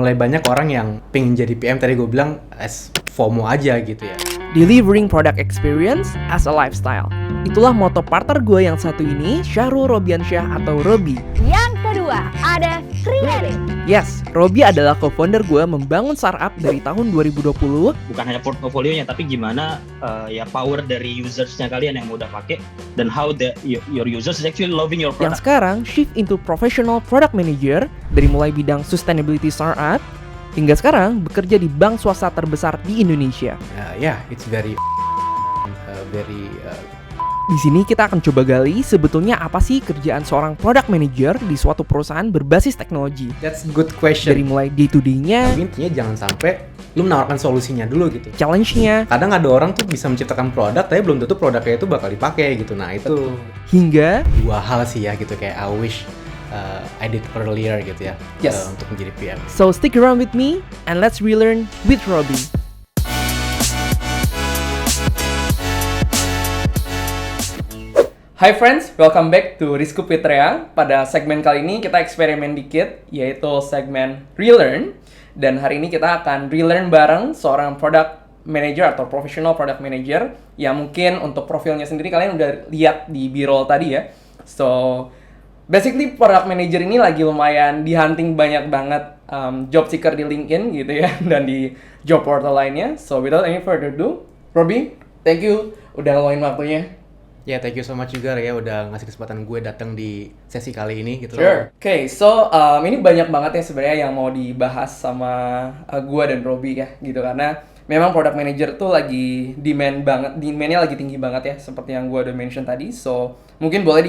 mulai banyak orang yang pengen jadi PM, tadi gue bilang as FOMO aja gitu ya. Delivering product experience as a lifestyle. Itulah moto partner gue yang satu ini, Syahrul Robiansyah atau Robi. Yang kedua, ada Creative. Yes, Robi adalah co-founder gue membangun startup dari tahun 2020. Bukan hanya portfolionya, tapi gimana ya power dari usersnya kalian yang udah pakai, dan how your users is actually loving your Yang product. sekarang shift into professional product manager dari mulai bidang sustainability startup hingga sekarang bekerja di bank swasta terbesar di Indonesia. It's very Di sini kita akan coba gali sebetulnya apa sih kerjaan seorang product manager di suatu perusahaan berbasis teknologi. that's good question. Dari mulai day to day-nya, Tapi intinya jangan sampai lu menawarkan solusinya dulu gitu. challenge-nya, Kadang ada orang tuh bisa menciptakan produk, tapi belum tentu produknya itu bakal dipakai gitu. Nah itu hingga dua hal sih ya gitu, kayak I wish I did earlier gitu ya. Yes. Untuk menjadi PM. So stick around with me and let's relearn with Robi. Hi friends, welcome back to Rizku Fitria. Pada segmen kali ini kita eksperimen dikit, yaitu segmen Relearn. Dan hari ini kita akan relearn bareng seorang product manager atau professional product manager yang mungkin untuk profilnya sendiri kalian udah lihat di B-roll tadi ya. So, basically product manager ini lagi lumayan di-hunting banyak banget job seeker di LinkedIn gitu ya, dan di job portal lainnya. So, without any further ado, Robi, thank you udah ngeluangin waktunya. Ya, thank you so much juga ya udah ngasih kesempatan gue datang di sesi kali ini gitu. Sure. Oke, so ini banyak banget ya sebenarnya yang mau dibahas sama gue dan Robi ya gitu, karena memang product manager tuh lagi demandnya lagi tinggi banget ya seperti yang gue udah mention tadi. So mungkin boleh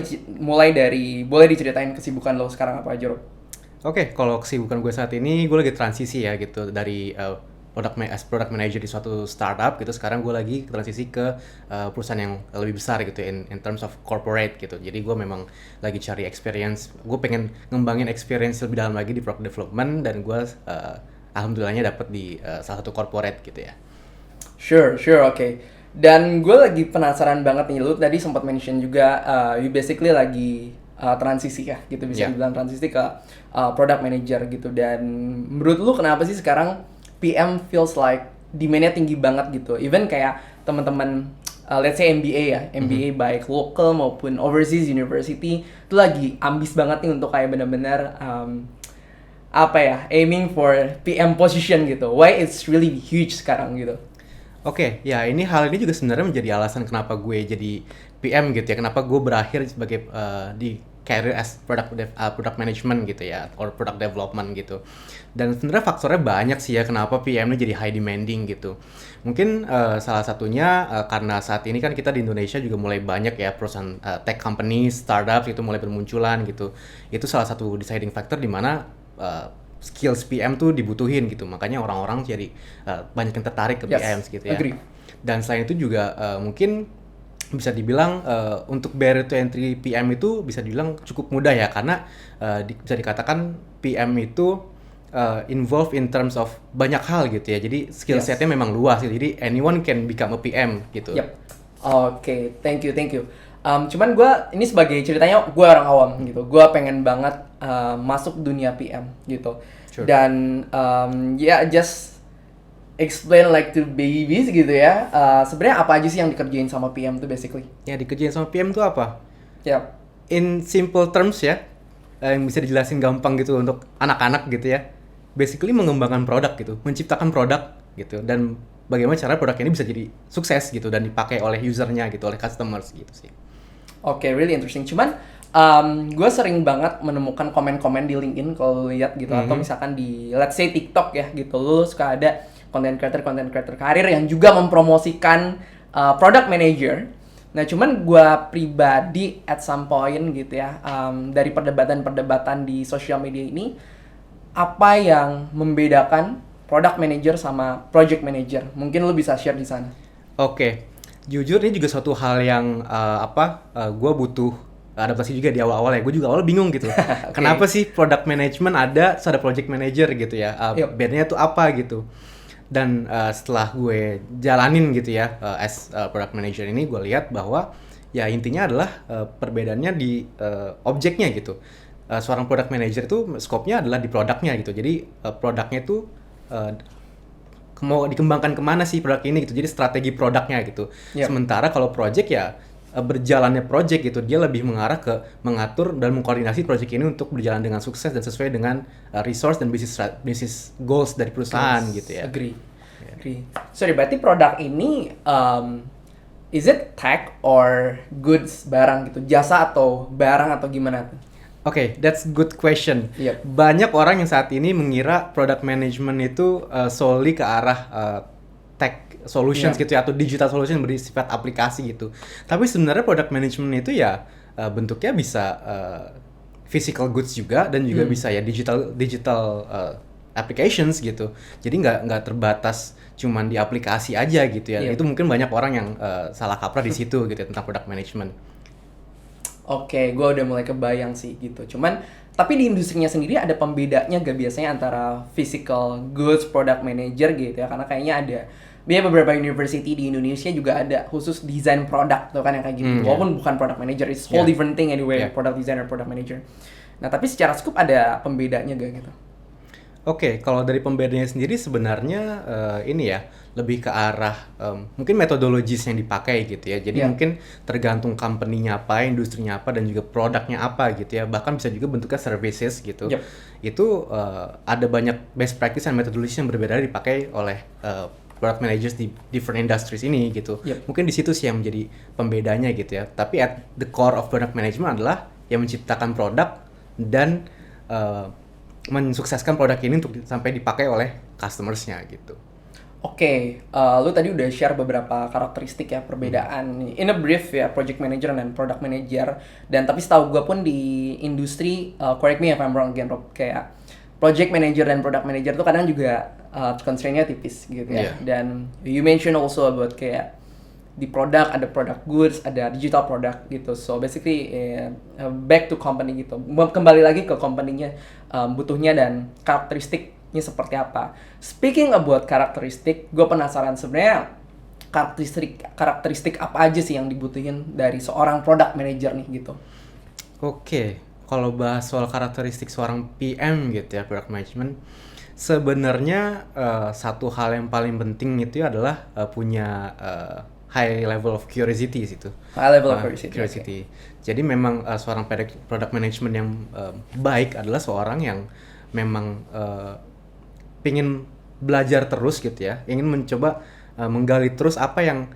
diceritain kesibukan lo sekarang apa aja, Rob? Oke, kalau kesibukan gue saat ini, gue lagi transisi ya gitu dari product manager di suatu startup gitu. Sekarang gue lagi transisi ke perusahaan yang lebih besar gitu in terms of corporate gitu. Jadi gue memang lagi cari experience. Gue pengen ngembangin experience lebih dalam lagi di product development, dan gue alhamdulillahnya dapat di salah satu corporate gitu ya. Sure, oke. Dan gue lagi penasaran banget nih, lu tadi sempat mention juga you basically lagi transisi ya gitu, bisa dibilang transisi ke product manager gitu. Dan menurut lu kenapa sih sekarang PM feels like demand-nya tinggi banget gitu? Even kayak teman-teman let's say MBA ya, MBA baik local maupun overseas university itu lagi ambis banget nih untuk kayak benar-benar aiming for PM position gitu. Why it's really huge sekarang gitu? Oke, ya ini juga sebenarnya menjadi alasan kenapa gue jadi PM gitu ya. Kenapa gue berakhir sebagai di career as product management gitu ya, or product development gitu. Dan sebenarnya faktornya banyak sih ya kenapa PM ini jadi high demanding gitu. Mungkin salah satunya karena saat ini kan kita di Indonesia juga mulai banyak ya perusahaan tech company, startup itu mulai bermunculan gitu. Itu salah satu deciding factor di mana skills PM tuh dibutuhin gitu. Makanya orang-orang jadi banyak yang tertarik ke PM gitu ya. Agree. Dan selain itu juga mungkin bisa dibilang untuk barrier to entry PM itu bisa dibilang cukup mudah ya, karena bisa dikatakan PM itu involved in terms of banyak hal gitu ya. Jadi skill setnya memang luas gitu. Jadi anyone can become a PM gitu. Yep. Oke, thank you. Cuman gue ini sebagai ceritanya gue orang awam gitu. Gue pengen banget masuk dunia PM gitu. Sure. Dan just explain like to babies gitu ya. Sebenarnya apa aja sih yang dikerjain sama PM tuh basically? Ya, dikerjain sama PM tuh apa? Yep. In simple terms ya, yang bisa dijelasin gampang gitu untuk anak-anak gitu ya. Basically mengembangkan produk gitu, menciptakan produk gitu, dan bagaimana cara produk ini bisa jadi sukses gitu dan dipakai oleh usernya gitu, oleh customers gitu sih. Oke, really interesting. Cuman gue sering banget menemukan komen-komen di LinkedIn kalau lihat gitu, atau misalkan di let's say TikTok ya gitu, lu suka ada content creator karir yang juga mempromosikan product manager. Nah, cuman gue pribadi at some point gitu ya, dari perdebatan di sosial media ini, apa yang membedakan product manager sama project manager? Mungkin lu bisa share di sana. Oke, jujur ini juga suatu hal yang gue butuh adaptasi juga di awal-awal ya. Gue juga awal bingung gitu. Okay. Kenapa sih product management ada project manager gitu ya? Bedanya tuh apa gitu? Dan setelah gue jalanin gitu ya as product manager ini, gue lihat bahwa ya intinya adalah perbedaannya di objeknya gitu. seorang product manager itu scope-nya adalah di produknya gitu. Jadi produknya itu mau dikembangkan kemana sih produk ini gitu. Jadi strategi produknya gitu. Yep. Sementara kalau project ya berjalannya project gitu, dia lebih mengarah ke mengatur dan mengkoordinasi project ini untuk berjalan dengan sukses dan sesuai dengan resource dan business goals dari perusahaan gitu ya. Agree. Sorry, berarti produk ini is it tech or goods, barang gitu, jasa atau barang atau gimana tuh? Oke, that's good question. Yep. Banyak orang yang saat ini mengira product management itu solely ke arah tech solutions gitu ya, atau digital solution bersifat aplikasi gitu. Tapi sebenarnya product management itu ya bentuknya bisa physical goods juga dan juga bisa ya digital applications gitu. Jadi nggak terbatas cuman di aplikasi aja gitu ya. Yep. Itu mungkin banyak orang yang salah kaprah di situ gitu ya, tentang product management. Oke, gue udah mulai kebayang sih gitu. Cuman, tapi di industrinya sendiri ada pembedanya gak biasanya antara physical goods product manager gitu ya? Karena kayaknya ada, beberapa university di Indonesia juga ada khusus design product tuh kan yang kayak gitu. Walaupun bukan product manager, it's whole different thing anyway, product designer, product manager. Nah, tapi secara scope ada pembedanya gak gitu? Oke, kalau dari pembedanya sendiri sebenarnya ini ya lebih ke arah mungkin metodologis yang dipakai gitu ya. Jadi mungkin tergantung company-nya apa, industrinya apa, dan juga produknya apa gitu ya. Bahkan bisa juga bentuknya services gitu. Itu ada banyak best practice dan metodologi yang berbeda dipakai oleh product managers di different industries ini gitu. Mungkin di situ sih yang menjadi pembedanya gitu ya. Tapi at the core of product management adalah yang menciptakan produk dan mensukseskan produk ini untuk sampai dipakai oleh customers-nya gitu. Oke, lu tadi udah share beberapa karakteristik ya perbedaan in a brief ya project manager dan product manager. Dan tapi setahu gue pun di industri, correct me if I'm wrong again Rob, kayak project manager dan product manager tuh kadang juga constraint-nya tipis gitu ya. Dan you mention also about kayak di produk ada product goods, ada digital product gitu. So basically back to company gitu. Kembali lagi ke company-nya butuhnya dan karakteristiknya seperti apa. Speaking about karakteristik, gue penasaran sebenarnya karakteristik apa aja sih yang dibutuhin dari seorang product manager nih gitu. Oke, kalau bahas soal karakteristik seorang PM gitu ya, product management, sebenarnya satu hal yang paling penting itu adalah punya high level of curiosity situ. High level of curiosity. Okay. Jadi memang seorang product management yang baik adalah seorang yang memang ingin belajar terus gitu ya, ingin mencoba menggali terus apa yang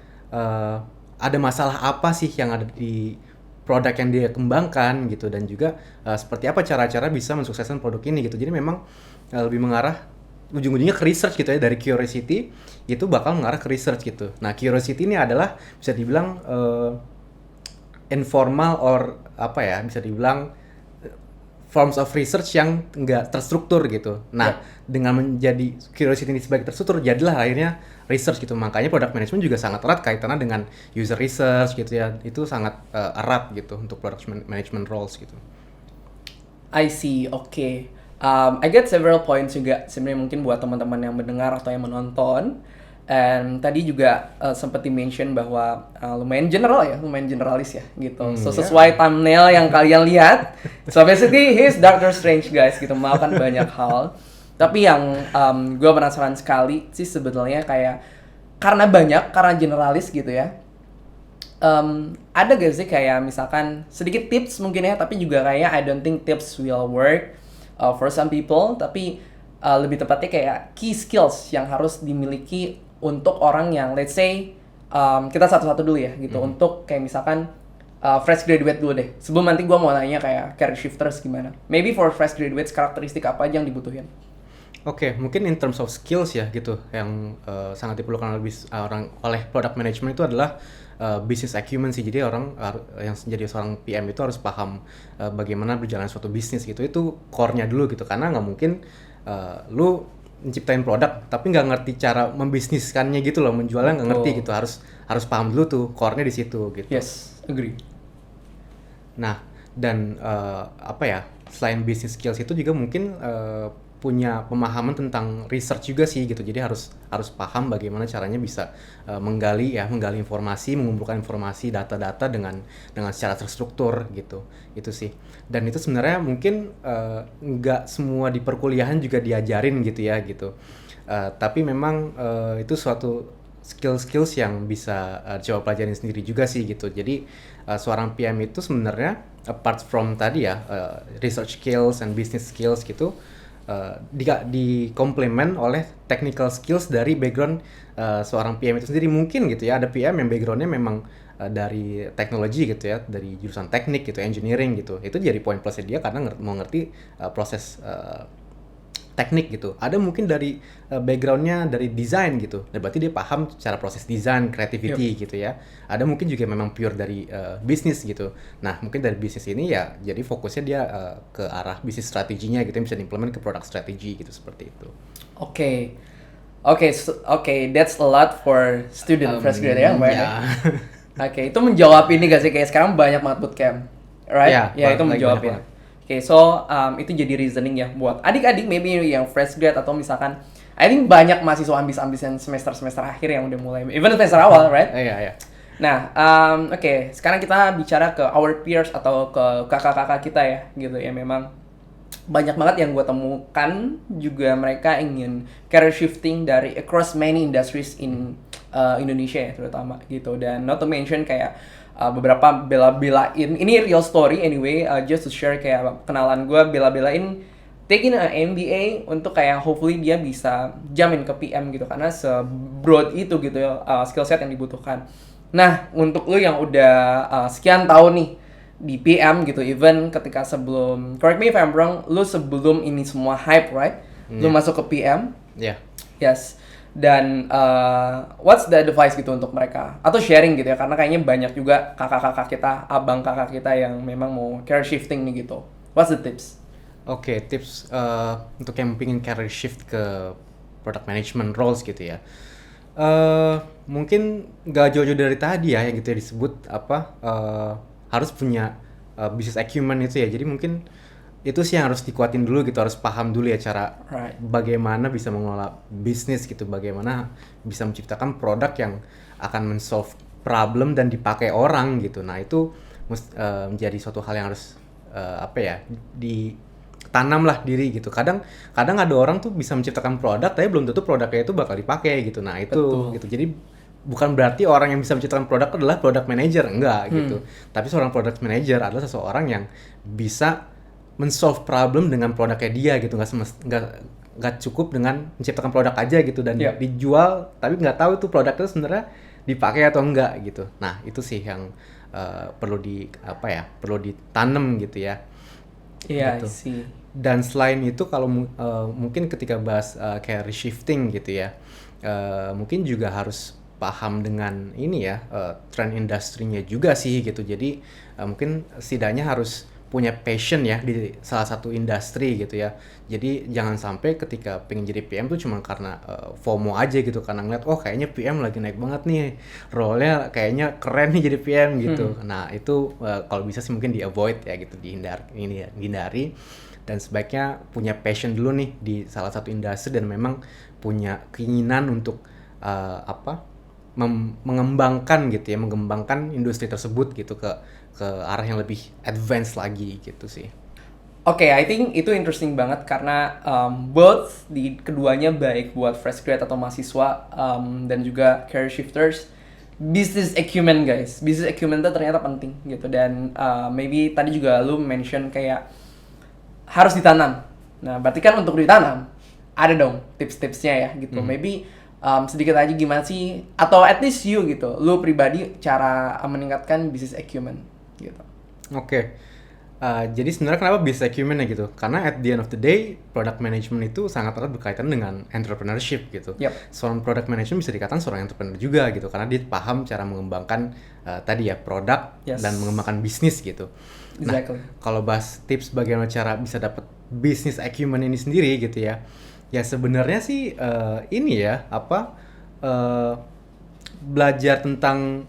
ada masalah apa sih yang ada di produk yang dia kembangkan gitu, dan juga seperti apa cara-cara bisa mensukseskan produk ini gitu. Jadi memang lebih mengarah ujung-ujungnya ke research gitu ya. Dari curiosity itu bakal mengarah ke research gitu. Nah, curiosity ini adalah bisa dibilang informal or apa ya, bisa dibilang forms of research yang enggak terstruktur gitu. Nah, dengan menjadi curiosity ini sebagai terstruktur, jadilah akhirnya research gitu. Makanya product management juga sangat erat kaitannya dengan user research gitu ya. Itu sangat erat gitu untuk product management roles gitu. I see, okay. I get several points juga sebenarnya mungkin buat teman-teman yang mendengar atau yang menonton. And tadi juga sempat di-mention bahwa lumayan general ya, lumayan generalis ya gitu. So sesuai thumbnail yang kalian lihat, so basically he's Doctor Strange guys gitu, melakukan banyak hal. Tapi yang gue penasaran sekali sih sebetulnya kayak karena generalis gitu ya. Ada gak sih kayak misalkan sedikit tips mungkin ya, tapi juga kayak I don't think tips will work for some people, tapi lebih tepatnya kayak key skills yang harus dimiliki untuk orang yang let's say kita satu-satu dulu ya gitu. Untuk kayak misalkan fresh graduate dulu deh, sebelum nanti gue mau nanya kayak career shifters gimana. Maybe for fresh graduates karakteristik apa aja yang dibutuhin? Oke, mungkin in terms of skills ya gitu, yang sangat diperlukan oleh product management itu adalah business acumen sih. Jadi orang yang jadi seorang PM itu harus paham bagaimana berjalan suatu bisnis gitu. Itu core-nya dulu gitu, karena nggak mungkin lu menciptain produk tapi nggak ngerti cara membisniskannya gitu loh, menjualnya nggak ngerti gitu. Harus paham dulu tuh core-nya di situ gitu. Yes, agree. Nah, dan apa ya, selain business skills itu juga mungkin punya pemahaman tentang research juga sih gitu. Jadi harus paham bagaimana caranya bisa menggali informasi, mengumpulkan informasi, data-data dengan secara terstruktur gitu. Itu sih. Dan itu sebenarnya mungkin nggak semua di perkuliahan juga diajarin gitu ya gitu. Tapi memang itu suatu skills yang bisa coba pelajarin sendiri juga sih gitu. Jadi seorang PM itu sebenarnya apart from tadi ya research skills and business skills gitu, di complement oleh technical skills dari background seorang PM itu sendiri. Mungkin gitu ya ada PM yang backgroundnya memang dari teknologi gitu ya, dari jurusan teknik gitu, engineering gitu. Itu jadi poin plusnya dia karena mau ngerti proses teknik gitu. Ada mungkin dari backgroundnya dari desain gitu. Nah, berarti dia paham cara proses desain, creativity gitu ya. Ada mungkin juga memang pure dari bisnis gitu. Nah, mungkin dari bisnis ini ya jadi fokusnya dia ke arah bisnis strateginya gitu, yang bisa diimplement ke product strategy gitu, seperti itu. Oke, that's a lot for student fresh grade ya, Mbak. Ya. Oke, itu menjawab ini gak sih, kayak sekarang banyak banget bootcamp, right? Ya, itu menjawab ya. Oke, so itu jadi reasoning ya buat adik-adik maybe yang fresh grad atau misalkan I think banyak mahasiswa ambis-ambisan semester akhir yang udah mulai, even semester awal, right? Iya. Nah, oke, sekarang kita bicara ke our peers atau ke kakak-kakak kita ya, gitu ya. Memang banyak banget yang gue temukan juga mereka ingin career shifting dari across many industries in Indonesia ya terutama gitu. Dan not to mention kayak beberapa bela-belain, ini real story anyway, just to share kayak kenalan gue bela-belain taking a MBA untuk kayak hopefully dia bisa jamin ke PM gitu, karena se-broad itu gitu ya skill set yang dibutuhkan. Nah, untuk lu yang udah sekian tahun nih di PM gitu, even ketika sebelum, correct me if I'm wrong, lu sebelum ini semua hype, right? Lu masuk ke PM. Iya. Yes. Dan what's the advice gitu untuk mereka? Atau sharing gitu ya, karena kayaknya banyak juga kakak-kakak kita, abang kakak kita yang memang mau career shifting nih gitu. What's the tips? Oke, tips untuk yang pengen career shift ke product management roles gitu ya. Mungkin gak jauh-jauh dari tadi ya yang gitu ya disebut harus punya business acumen itu ya. Jadi mungkin itu sih yang harus dikuatin dulu gitu, harus paham dulu ya cara bagaimana bisa mengelola bisnis gitu, bagaimana bisa menciptakan produk yang akan men-solve problem dan dipakai orang gitu. Nah itu menjadi suatu hal yang harus ditanam lah diri gitu. Kadang ada orang tuh bisa menciptakan produk tapi belum tentu produknya itu bakal dipakai gitu. Nah itu gitu. Jadi bukan berarti orang yang bisa menciptakan produk adalah product manager, enggak gitu. Tapi seorang product manager adalah seseorang yang bisa men-solve problem dengan produknya dia gitu, nggak cukup dengan menciptakan produk aja gitu dan dijual tapi nggak tahu itu produk itu sebenarnya dipakai atau enggak gitu. Nah itu sih yang perlu ditanam gitu ya. Iya, gitu. sih. Dan selain itu kalau mungkin ketika bahas career shifting gitu ya, mungkin juga harus paham dengan ini ya trend industrinya juga sih gitu. Jadi mungkin setidaknya harus punya passion ya di salah satu industri gitu ya. Jadi jangan sampai ketika pengen jadi PM tuh cuma karena FOMO aja gitu, karena ngeliat kayaknya PM lagi naik banget nih, role-nya kayaknya keren nih jadi PM gitu. Nah itu kalau bisa sih mungkin di avoid ya gitu, dihindari. Dan sebaiknya punya passion dulu nih di salah satu industri dan memang punya keinginan untuk mengembangkan gitu ya, mengembangkan industri tersebut gitu ke arah yang lebih advance lagi gitu sih. Oke, I think itu interesting banget karena both di keduanya baik buat fresh grad atau mahasiswa dan juga career shifters. Business acumen guys, business acumen itu ternyata penting gitu. Dan maybe tadi juga lu mention kayak harus ditanam. Nah berarti kan untuk ditanam ada dong tips-tipsnya ya gitu. Maybe sedikit aja gimana sih, atau at least you gitu, lu pribadi cara meningkatkan business acumen gitu. Oke. Jadi sebenarnya kenapa business acumen ya gitu? Karena at the end of the day, product management itu sangat erat berkaitan dengan entrepreneurship gitu. Seorang product management bisa dikatakan seorang entrepreneur juga gitu, karena dia paham cara mengembangkan tadi ya produk dan mengembangkan bisnis gitu. Exactly. Nah, kalau bahas tips bagaimana cara bisa dapat business acumen ini sendiri gitu ya. Ya sebenarnya sih ini ya belajar tentang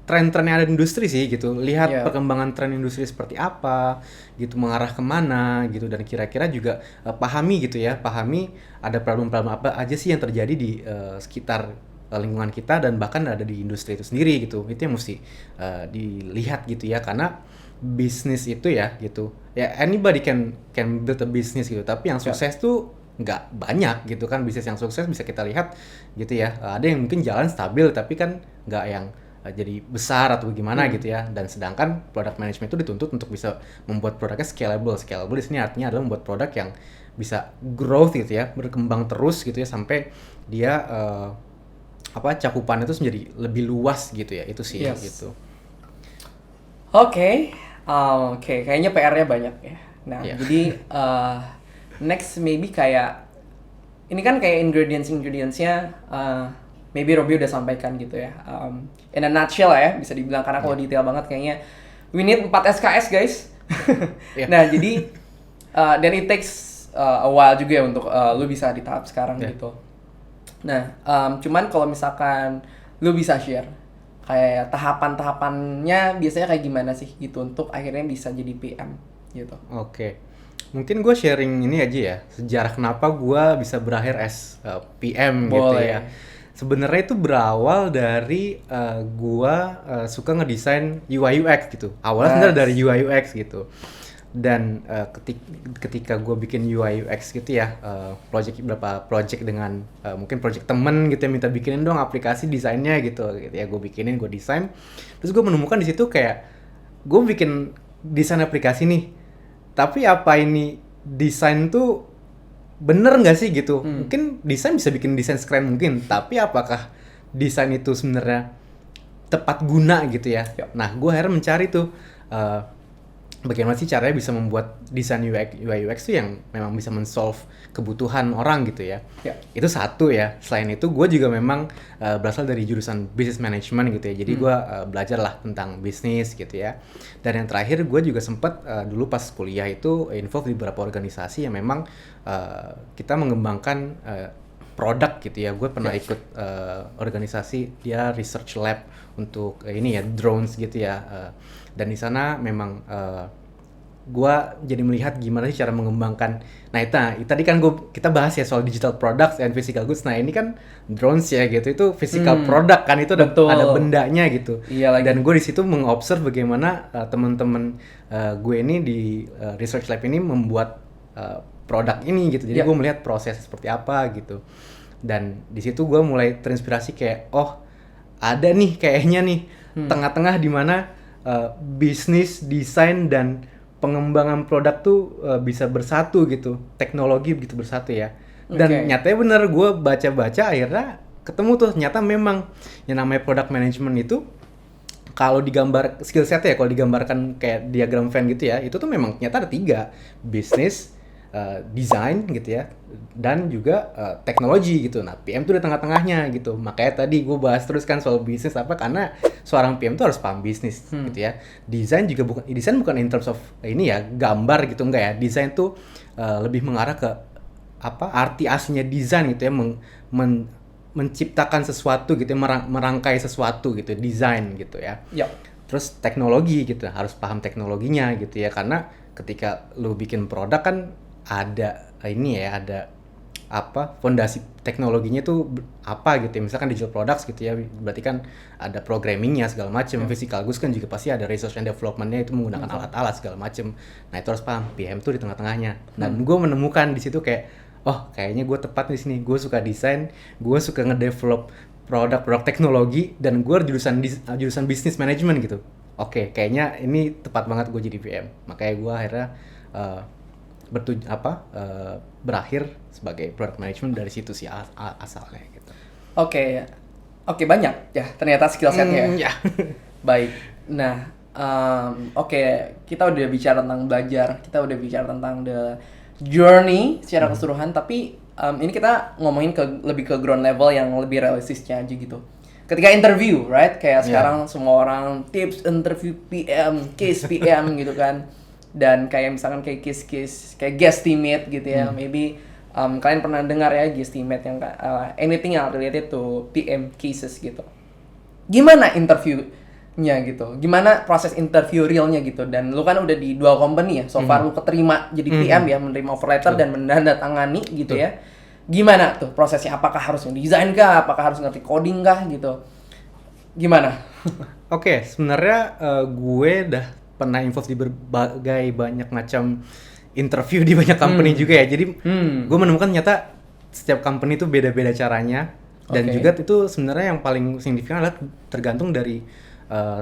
tren-tren yang ada di industri sih gitu, lihat Iya. perkembangan tren industri seperti apa gitu, mengarah kemana gitu, dan kira-kira juga pahami gitu ya, pahami ada problem-problem apa aja sih yang terjadi di sekitar lingkungan kita dan bahkan ada di industri itu sendiri gitu. Itu yang mesti dilihat gitu ya, karena bisnis itu ya gitu ya, anybody can build a business gitu, tapi yang sukses tuh nggak banyak gitu kan. Bisnis yang sukses bisa kita lihat gitu ya, ada yang mungkin jalan stabil tapi kan nggak yang jadi besar atau gimana gitu ya. Dan sedangkan product management itu dituntut untuk bisa membuat produknya scalable di sini artinya adalah membuat produk yang bisa growth gitu ya, berkembang terus gitu ya, sampai dia cakupannya itu menjadi lebih luas gitu ya. Itu sih Yes. gitu. Oke, kayaknya PR-nya banyak ya. Nah, Iya. jadi next maybe kayak ini kan kayak ingredients-nya maybe Robby udah sampaikan gitu ya. In a nutshell lah ya, bisa dibilang, karena kalau detail banget kayaknya we need 4 SKS guys. Iya. Nah, jadi dan it takes a while juga ya untuk lu bisa di tahap sekarang Iya. gitu. Nah, cuman kalau misalkan lu bisa share kayak tahapan-tahapannya biasanya kayak gimana sih gitu untuk akhirnya bisa jadi PM gitu. Oke. Mungkin gue sharing ini aja ya, sejarah kenapa gue bisa berakhir as PM gitu Boleh. ya. Sebenarnya itu berawal dari gue suka ngedesain UI UX gitu. Awalnya sebenarnya Yes. dari UI UX gitu. Dan ketika gue bikin UI UX gitu ya, beberapa project dengan mungkin project temen gitu ya, minta bikinin dong aplikasi desainnya gitu ya, gue bikinin, gue desain. Terus gue menemukan di situ kayak gue bikin desain aplikasi nih, tapi apa ini desain tuh bener nggak sih gitu? Mungkin desain bisa bikin desain sekeren mungkin, tapi apakah desain itu sebenarnya tepat guna gitu ya? Yap. Nah, gue akhirnya mencari tuh bagaimana sih caranya bisa membuat desain UI UX tuh yang memang bisa men-solve kebutuhan orang gitu ya. Ya. Itu satu ya. Selain itu gue juga memang berasal dari jurusan business management gitu ya. Jadi gue belajar lah tentang bisnis gitu ya. Dan yang terakhir gue juga sempat dulu pas kuliah itu involved di beberapa organisasi yang memang kita mengembangkan produk gitu ya. Gue pernah ikut organisasi dia research lab untuk ini ya, drones gitu ya. Dan di sana memang gue jadi melihat gimana sih cara mengembangkan. Nah itu tadi kan kita bahas ya soal digital products and physical goods. Nah ini kan drones ya gitu, itu physical product kan, itu Betul. ada bendanya gitu. Iya lagi. Dan gue di situ mengobserv bagaimana teman-teman gue ini di research lab ini membuat produk ini gitu. Jadi Iya. gue melihat proses seperti apa gitu. Dan di situ gue mulai terinspirasi kayak, oh ada nih kayaknya nih tengah-tengah di mana bisnis, desain, dan pengembangan produk tuh bisa bersatu gitu, teknologi begitu bersatu ya. Dan Oke. nyatanya bener, gue baca-baca akhirnya ketemu tuh ternyata memang yang namanya product management itu kalau digambar skill set ya, kalau digambarkan kayak diagram Venn gitu ya, itu tuh memang ternyata ada 3, bisnis, desain gitu ya, dan juga teknologi gitu. Nah, PM tuh di tengah-tengahnya gitu. Makanya tadi gue bahas terus kan soal bisnis apa, karena seorang PM tuh harus paham bisnis gitu ya. Desain juga bukan in terms of ini ya, gambar gitu, enggak ya. Desain tuh lebih mengarah ke apa arti aslinya desain gitu ya, menciptakan sesuatu gitu ya, merangkai sesuatu gitu, desain gitu ya. Yap. Terus teknologi gitu, harus paham teknologinya gitu ya, karena ketika lu bikin produk kan ada ini ya, ada apa fondasi teknologinya tuh apa gitu ya. Misalkan digital products gitu ya, berarti kan ada programmingnya segala macam. Physical goods kan juga pasti ada research and development-nya, itu menggunakan alat-alat segala macam. Nah itu harus paham, PM tuh di tengah-tengahnya. Dan gue menemukan di situ kayak, oh kayaknya gue tepat di sini. Gue suka desain, gue suka ngedevelop produk teknologi, dan gue jurusan business management gitu. Oke, kayaknya ini tepat banget gue jadi PM. Makanya gue akhirnya berakhir sebagai product management dari situ sih asalnya gitu. Oke, banyak ya ternyata skill setnya. Ya. Baik. Nah, oke, kita udah bicara tentang belajar, kita udah bicara tentang the journey secara keseluruhan, tapi ini kita ngomongin lebih ke ground level yang lebih realistisnya aja gitu. Ketika interview, right? Kayak sekarang semua orang tips interview PM, case PM gitu kan. Dan kayak misalkan kayak case kayak guesstimate gitu ya. Maybe kalian pernah dengar ya guesstimate yang anything yang related to PM cases gitu. Gimana interviewnya Ya gitu. Gimana proses interview realnya gitu? Dan lu kan udah di 2 company ya. So far lu keterima jadi PM ya, menerima offer letter dan menandatangani gitu ya. Gimana tuh prosesnya? Apakah harus ngedesain kah? Apakah harus ngerti coding kah gitu? Gimana? Oke, sebenarnya gue udah pernah involve di berbagai banyak macam interview di banyak company juga ya. Jadi gue menemukan ternyata setiap company itu beda-beda caranya. Dan Oke. juga itu sebenarnya yang paling signifikan adalah tergantung dari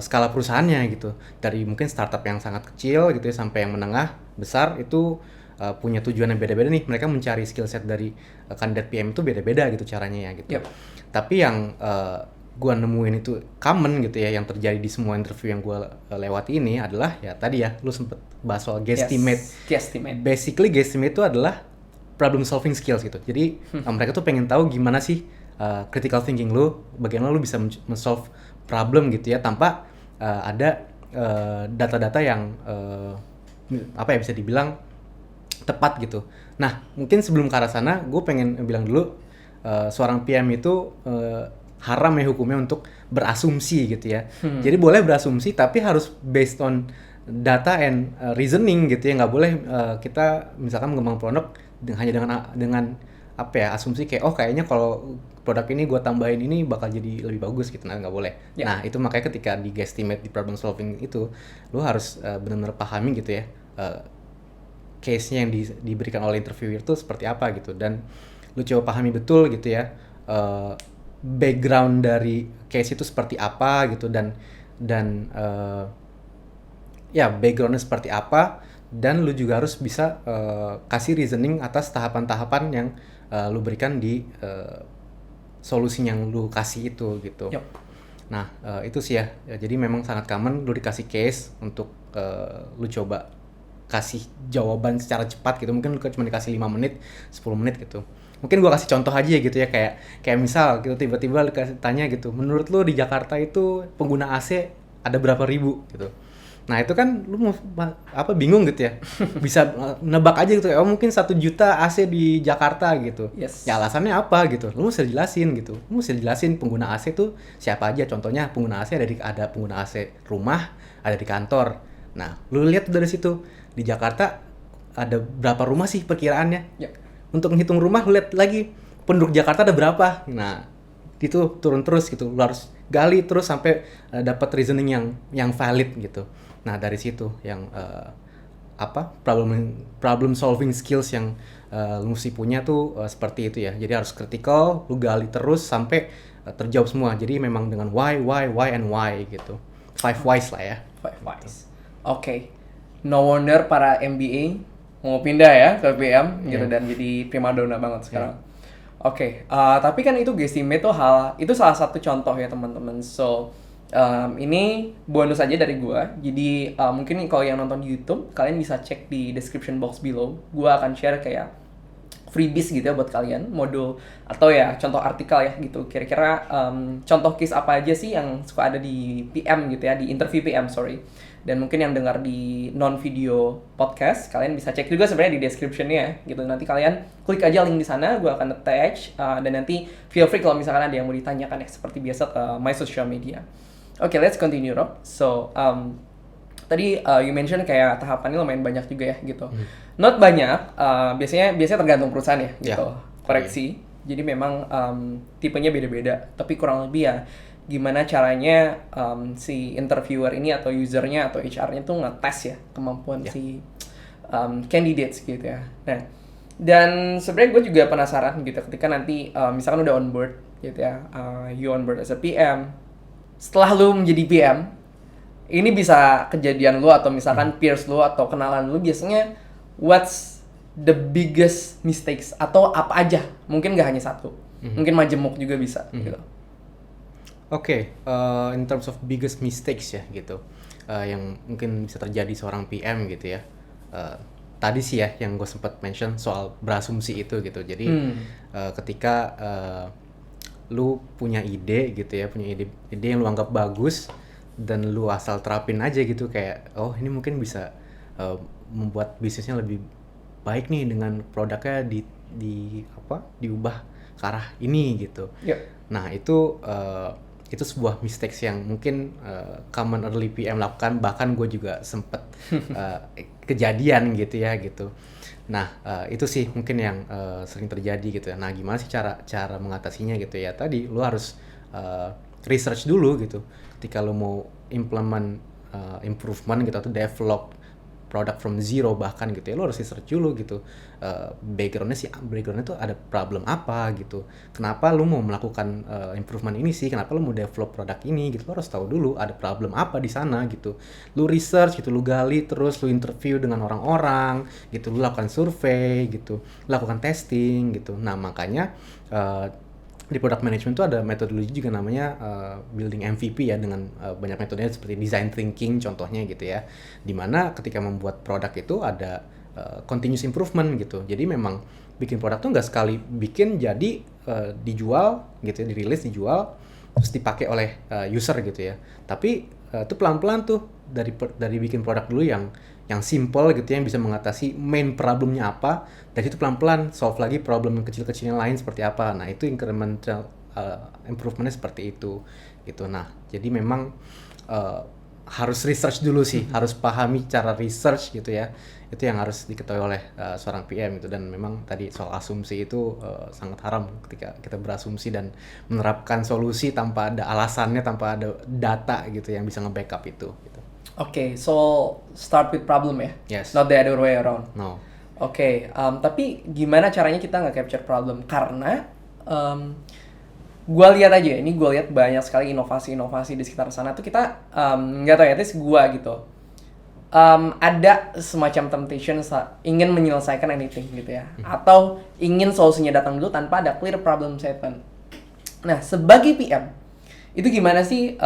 skala perusahaannya gitu. Dari mungkin startup yang sangat kecil gitu ya sampai yang menengah, besar itu punya tujuan yang beda-beda nih. Mereka mencari skill set dari kandidat PM itu beda-beda gitu caranya ya gitu. Yep. Tapi yang gua nemuin itu common gitu ya, yang terjadi di semua interview yang gua lewati ini adalah ya tadi ya lu sempet bahas soal guesstimate. Guesstimate. Basically guesstimate itu adalah problem solving skills gitu. Jadi mereka tuh pengen tahu gimana sih critical thinking lu, bagaimana lu bisa men-solve problem gitu ya tanpa ada data-data yang apa ya bisa dibilang tepat gitu. Nah, mungkin sebelum ke arah sana, gue pengen bilang dulu seorang PM itu haram ya hukumnya untuk berasumsi gitu ya. Jadi boleh berasumsi tapi harus based on data and reasoning gitu ya. Nggak boleh kita misalkan mengembang produk hanya dengan apa ya asumsi kayak oh kayaknya kalau produk ini gue tambahin ini bakal jadi lebih bagus gitu. Nah nggak boleh. Ya. Nah itu makanya ketika di guesstimate di problem solving itu lu harus benar-benar pahami gitu ya case-nya yang diberikan oleh interviewer itu seperti apa gitu, dan lu coba pahami betul gitu ya background dari case itu seperti apa gitu, dan ya backgroundnya seperti apa, dan lu juga harus bisa kasih reasoning atas tahapan-tahapan yang lu berikan di solusi yang lu kasih itu gitu. Yep. Nah itu sih ya, jadi memang sangat common lu dikasih case untuk lu coba kasih jawaban secara cepat gitu. Mungkin lu cuma dikasih 5 menit, 10 menit gitu. Mungkin gua kasih contoh aja gitu ya, kayak misal gitu tiba-tiba lu tanya gitu, menurut lu di Jakarta itu pengguna AC ada berapa ribu gitu. Nah itu kan lu mau bingung gitu ya, bisa nebak aja gitu, oh mungkin 1 juta AC di Jakarta gitu. Yes. Ya alasannya apa gitu, lu mesti jelasin gitu, lu mesti jelasin pengguna AC tuh siapa aja. Contohnya pengguna AC ada pengguna AC rumah, ada di kantor. Nah lu lihat dari situ di Jakarta ada berapa rumah sih perkiraannya. Yep. Untuk menghitung rumah lu lihat lagi penduduk Jakarta ada berapa. Nah itu turun terus gitu, lu harus gali terus sampai dapat reasoning yang valid gitu. Nah dari situ yang problem solving skills yang lu mesti punya tuh seperti itu ya. Jadi harus critical, lu gali terus sampai terjawab semua. Jadi memang dengan why and why gitu. 5 whys lah ya. 5 whys. Oke. No wonder para MBA mau pindah ya ke PM gitu dan jadi primadona banget sekarang. Oke, tapi kan itu guesstimate tuh itu salah satu contoh ya teman-teman. So ini bonus aja dari gua. Jadi mungkin kalau yang nonton di YouTube kalian bisa cek di description box below. Gua akan share kayak freebies gitu ya buat kalian, modul atau ya contoh artikel ya gitu. Kira-kira contoh case apa aja sih yang suka ada di PM gitu ya, di interview PM sorry. Dan mungkin yang dengar di non-video podcast, kalian bisa cek juga sebenarnya di description-nya gitu. Nanti kalian klik aja link di sana, gue akan attach. Dan nanti feel free kalau misalkan ada yang mau ditanyakan ya, seperti biasa ke my social media. Oke, let's continue, Rob. So, tadi you mention kayak tahapannya lumayan banyak juga ya gitu. Not banyak, biasanya tergantung perusahaan ya gitu. Koreksi. Jadi memang tipenya beda-beda, tapi kurang lebih ya gimana caranya si interviewer ini atau usernya atau HR-nya tuh ngetes ya kemampuan si candidates gitu ya. Nah, dan sebenarnya gue juga penasaran gitu ketika nanti misalkan udah on board gitu ya, you on board as a PM, setelah lu menjadi PM, ini bisa kejadian lu atau misalkan peers lu atau kenalan lu biasanya what's the biggest mistakes atau apa aja, mungkin gak hanya satu, mungkin majemuk juga bisa gitu. Oke, in terms of biggest mistakes ya gitu, yang mungkin bisa terjadi seorang PM gitu ya. Tadi sih ya yang gue sempat mention soal berasumsi itu gitu. Jadi ketika lu punya ide gitu ya, punya ide yang lu anggap bagus dan lu asal terapin aja gitu kayak oh ini mungkin bisa membuat bisnisnya lebih baik nih dengan produknya diubah ke arah ini gitu. Yep. Nah itu itu sebuah mistakes yang mungkin common early PM lakukan, bahkan gue juga sempet kejadian gitu ya gitu. Nah itu sih mungkin yang sering terjadi gitu ya. Nah gimana sih cara mengatasinya gitu ya, tadi lu harus research dulu gitu ketika lu mau implement improvement gitu atau develop product from zero bahkan gitu ya, lo harus research dulu gitu backgroundnya tuh ada problem apa gitu, kenapa lo mau melakukan improvement ini sih, kenapa lo mau develop produk ini gitu, lo harus tahu dulu ada problem apa di sana gitu, lo research gitu, lo gali, terus lo interview dengan orang-orang gitu, lo lakukan survei gitu, lo lakukan testing gitu. Nah makanya di product management itu ada metodologi juga namanya building MVP ya, dengan banyak metodenya seperti design thinking contohnya gitu ya, dimana ketika membuat produk itu ada continuous improvement gitu. Jadi memang bikin produk tuh nggak sekali bikin jadi dijual gitu ya, dirilis dijual terus dipakai oleh user gitu ya, tapi itu pelan-pelan tuh dari bikin produk dulu yang simple gitu yang bisa mengatasi main problemnya apa, dan itu pelan-pelan solve lagi problem yang kecil-kecil yang lain seperti apa. Nah itu incremental improvementnya seperti itu gitu. Nah jadi memang harus research dulu sih, harus pahami cara research gitu ya, itu yang harus diketahui oleh seorang PM gitu. Dan memang tadi soal asumsi itu sangat haram ketika kita berasumsi dan menerapkan solusi tanpa ada alasannya, tanpa ada data gitu yang bisa nge-backup itu gitu. Oke, so start with problem ya, Yes. not the other way around. No. Oke, tapi gimana caranya kita nggak capture problem? Karena gue lihat aja, ini gue lihat banyak sekali inovasi-inovasi di sekitar sana tuh kita nggak tahu ya, at least gue gitu. Ada semacam temptation ingin menyelesaikan anything gitu ya, atau ingin solusinya datang dulu tanpa ada clear problem statement. Nah, sebagai PM, itu gimana sih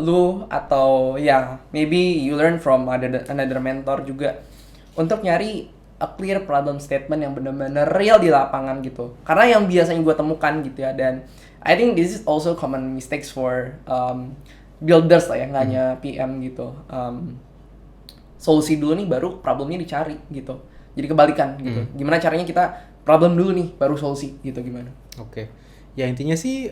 lu atau ya maybe you learn from another mentor juga untuk nyari a clear problem statement yang benar-benar real di lapangan gitu. Karena yang biasanya gue temukan gitu ya, dan I think this is also common mistakes for builders lah ya, nggak hanya PM gitu. Solusi dulu nih baru problemnya dicari gitu. Jadi kebalikan gitu. Gimana caranya kita problem dulu nih baru solusi gitu, gimana? Oke. Ya intinya sih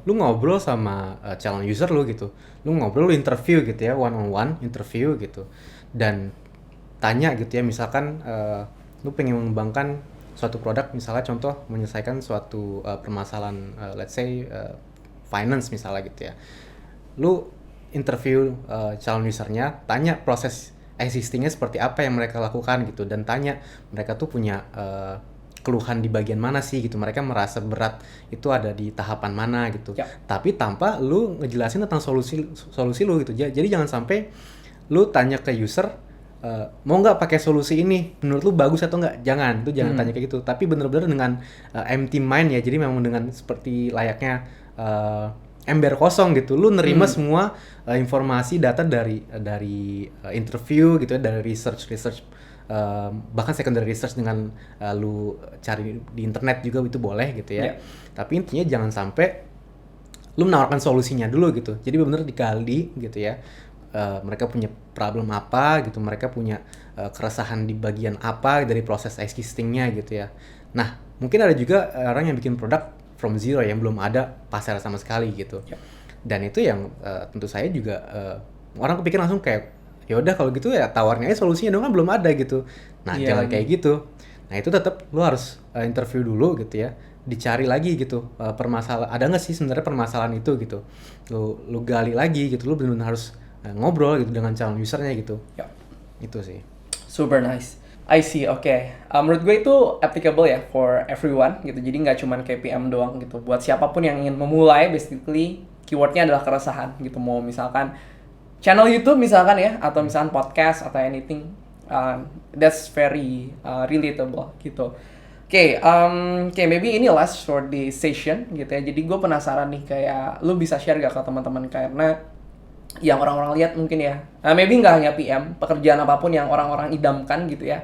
lu ngobrol sama calon user lu gitu. Lu ngobrol, lu interview gitu ya, one on one interview gitu. Dan tanya gitu ya, misalkan lu pengen mengembangkan suatu produk, misalnya contoh menyelesaikan suatu permasalahan let's say finance misalnya gitu ya. Lu interview calon usernya, tanya proses existingnya seperti apa yang mereka lakukan gitu, dan tanya mereka tuh punya keluhan di bagian mana sih gitu, mereka merasa berat itu ada di tahapan mana gitu. Tapi tanpa lu ngejelasin tentang solusi lu gitu. Jadi jangan sampai lu tanya ke user mau nggak pakai solusi ini, menurut lu bagus atau nggak, jangan tanya kayak gitu, tapi bener-bener dengan empty mind ya, jadi memang dengan seperti layaknya ember kosong gitu, lu nerima semua informasi data dari interview gitu ya, dari research bahkan secondary research dengan lu cari di internet juga itu boleh gitu ya. Tapi intinya jangan sampai lu menawarkan solusinya dulu gitu, jadi benar-benar digali gitu ya, mereka punya problem apa gitu, mereka punya keresahan di bagian apa dari proses existingnya gitu ya. Nah mungkin ada juga orang yang bikin produk from zero yang belum ada pasar sama sekali gitu. Dan itu yang tentu saya juga orang kepikir langsung kayak ya udah kalau gitu ya tawarnya aja solusinya dong, kan belum ada gitu. Nah jangan kayak gitu. Nah itu tetap lu harus interview dulu gitu ya, dicari lagi gitu permasalahan, ada nggak sih sebenarnya permasalahan itu gitu, lu gali lagi gitu, lu benar-benar harus ngobrol gitu dengan calon usernya gitu. Itu sih. Super nice. I see, oke. Menurut gue itu applicable ya for everyone gitu. Jadi nggak cuma kayak PM doang gitu. Buat siapapun yang ingin memulai, basically keywordnya adalah keresahan gitu. Mau misalkan channel YouTube misalkan ya, atau misalkan podcast atau anything, that's very relatable gitu. Oke, maybe ini last for the session gitu ya. Jadi gue penasaran nih, kayak lu bisa share gak ke teman-teman, karena yang orang-orang lihat mungkin ya, maybe nggak hanya PM, pekerjaan apapun yang orang-orang idamkan gitu ya,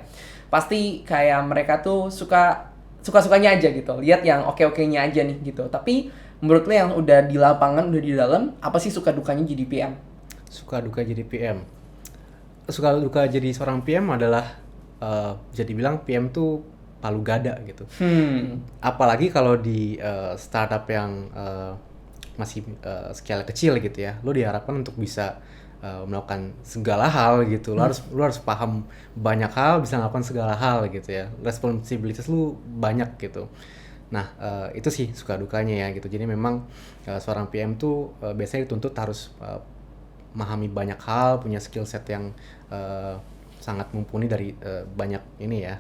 pasti kayak mereka tuh suka-sukanya aja gitu, lihat yang oke-okenya aja nih gitu. Tapi menurut lo yang udah di lapangan, udah di dalam, apa sih suka dukanya jadi PM? Suka duka jadi PM. Suka duka jadi seorang PM adalah bisa dibilang PM tuh palu gada gitu. Apalagi kalau di startup yang masih skala kecil gitu ya, lu diharapkan untuk bisa melakukan segala hal gitu. Lu harus paham banyak hal, bisa melakukan segala hal gitu ya. Responsibilities lu banyak gitu. Nah, itu sih suka dukanya ya gitu. Jadi memang seorang PM tuh biasanya dituntut harus memahami banyak hal, punya skill set yang sangat mumpuni dari banyak ini ya,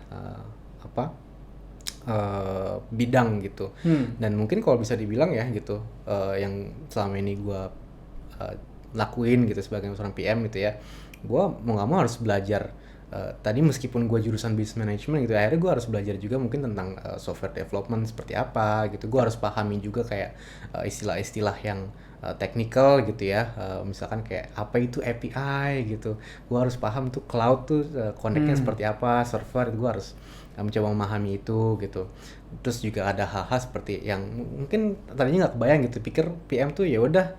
bidang gitu. Dan mungkin kalau bisa dibilang ya gitu, yang selama ini gue lakuin gitu sebagai seorang PM gitu ya, gue mau nggak mau harus belajar. Tadi meskipun gue jurusan business management gitu, akhirnya gue harus belajar juga mungkin tentang software development seperti apa gitu. Gue harus pahami juga kayak istilah-istilah yang technical gitu ya, misalkan kayak apa itu API gitu. Gue harus paham tuh cloud tuh connect-nya seperti apa, server, gue harus mencoba memahami itu gitu. Terus juga ada hal-hal seperti yang mungkin tadinya nggak kebayang gitu, pikir PM tuh ya udah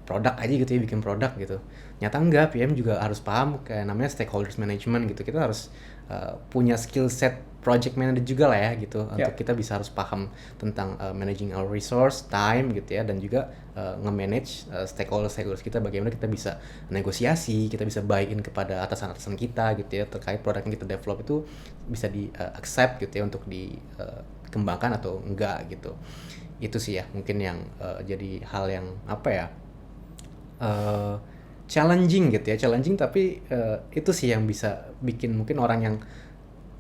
produk aja gitu ya, bikin produk gitu. Nyata enggak, PM juga harus paham kayak namanya stakeholders management gitu. Kita harus punya skill set project manager juga lah ya gitu, untuk kita bisa harus paham tentang managing our resource, time gitu ya, dan juga nge-manage stakeholders kita, bagaimana kita bisa negosiasi, kita bisa buy-in kepada atasan-atasan kita gitu ya, terkait produk yang kita develop itu bisa di-accept gitu ya untuk dikembangkan atau enggak gitu. Itu sih ya mungkin yang jadi hal yang apa ya, challenging gitu ya, tapi itu sih yang bisa bikin mungkin orang yang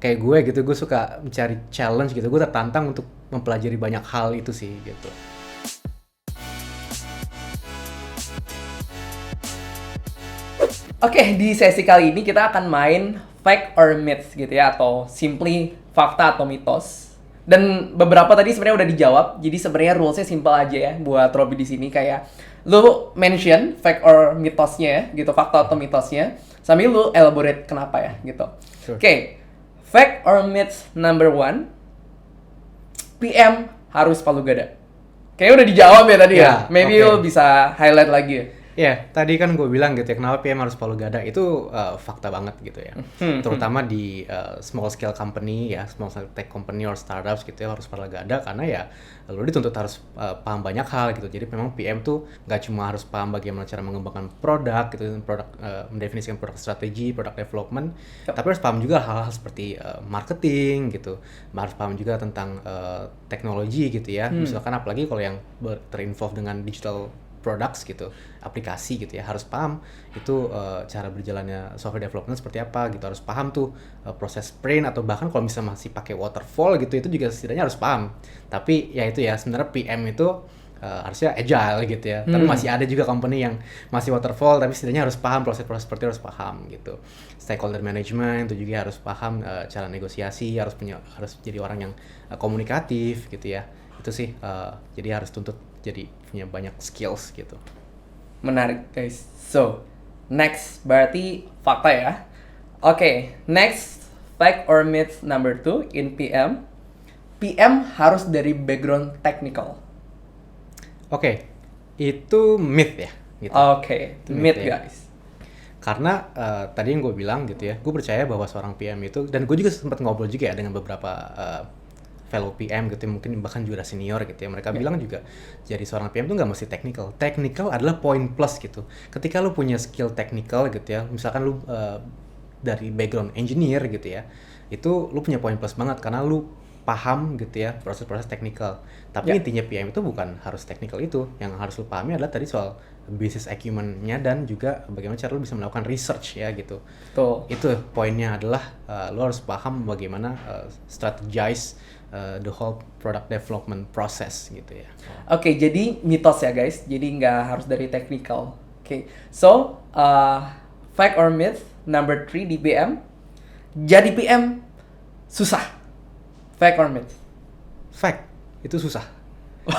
kayak gue gitu, gue suka mencari challenge gitu, gue tertantang untuk mempelajari banyak hal itu sih gitu. Oke, di sesi kali ini kita akan main fact or myth gitu ya, atau simply fakta atau mitos. Dan beberapa tadi sebenarnya udah dijawab, jadi sebenarnya rulesnya simple aja ya buat Robby di sini, kayak lu mention fact or mitosnya ya, gitu, fakta atau mitosnya, sambil lu elaborate kenapa ya, gitu. Sure. Oke, fact or myth number 1, PM harus palu gada. Kayaknya udah dijawab ya tadi ya. Maybe lu bisa highlight lagi ya. Ya, tadi kan gue bilang gitu ya, kenapa PM harus palu gada, itu fakta banget gitu ya. Terutama di small scale company ya, small scale tech company or startups gitu ya, harus palu gada karena ya lo dituntut harus paham banyak hal gitu. Jadi memang PM tuh nggak cuma harus paham bagaimana cara mengembangkan produk gitu, mendefinisikan produk strategi, produk development, tapi harus paham juga hal-hal seperti marketing gitu, harus paham juga tentang teknologi gitu ya. Misalkan apalagi kalau yang terinvolve dengan digital products gitu, aplikasi gitu ya, harus paham itu cara berjalannya software development seperti apa gitu, harus paham tuh proses sprint, atau bahkan kalau misalnya masih pakai waterfall gitu, itu juga setidaknya harus paham. Tapi ya itu ya, sebenarnya PM itu harusnya agile gitu ya, tapi masih ada juga company yang masih waterfall, tapi setidaknya harus paham proses-proses seperti itu, harus paham gitu. Stakeholder management itu juga harus paham cara negosiasi, harus jadi orang yang komunikatif gitu ya. Itu sih, jadi harus tuntut jadi punya banyak skills gitu. Menarik guys. So, next berarti fakta ya. Oke, next fact or myth number 2 in PM. PM harus dari background technical. Oke, itu myth ya gitu. Oke, myth ya. guys. Karena tadi yang gue bilang gitu ya, gue percaya bahwa seorang PM itu, dan gue juga sempat ngobrol juga ya dengan beberapa fellow PM gitu, mungkin bahkan juga senior gitu ya, mereka bilang juga jadi seorang PM tuh nggak mesti technical adalah poin plus gitu. Ketika lu punya skill technical gitu ya, misalkan lu dari background engineer gitu ya, itu lu punya poin plus banget karena lu paham gitu ya proses-proses technical. Tapi intinya PM itu bukan harus technical, itu yang harus lu pahami adalah tadi soal business acumen-nya dan juga bagaimana cara lu bisa melakukan research ya gitu. Betul. Itu poinnya adalah lu harus paham bagaimana strategize the whole product development process gitu ya. Oke, jadi mitos ya guys. Jadi nggak harus dari technical. Oke, so fact or myth number 3 di PM. Jadi PM susah. Fact or myth? Fact, itu susah.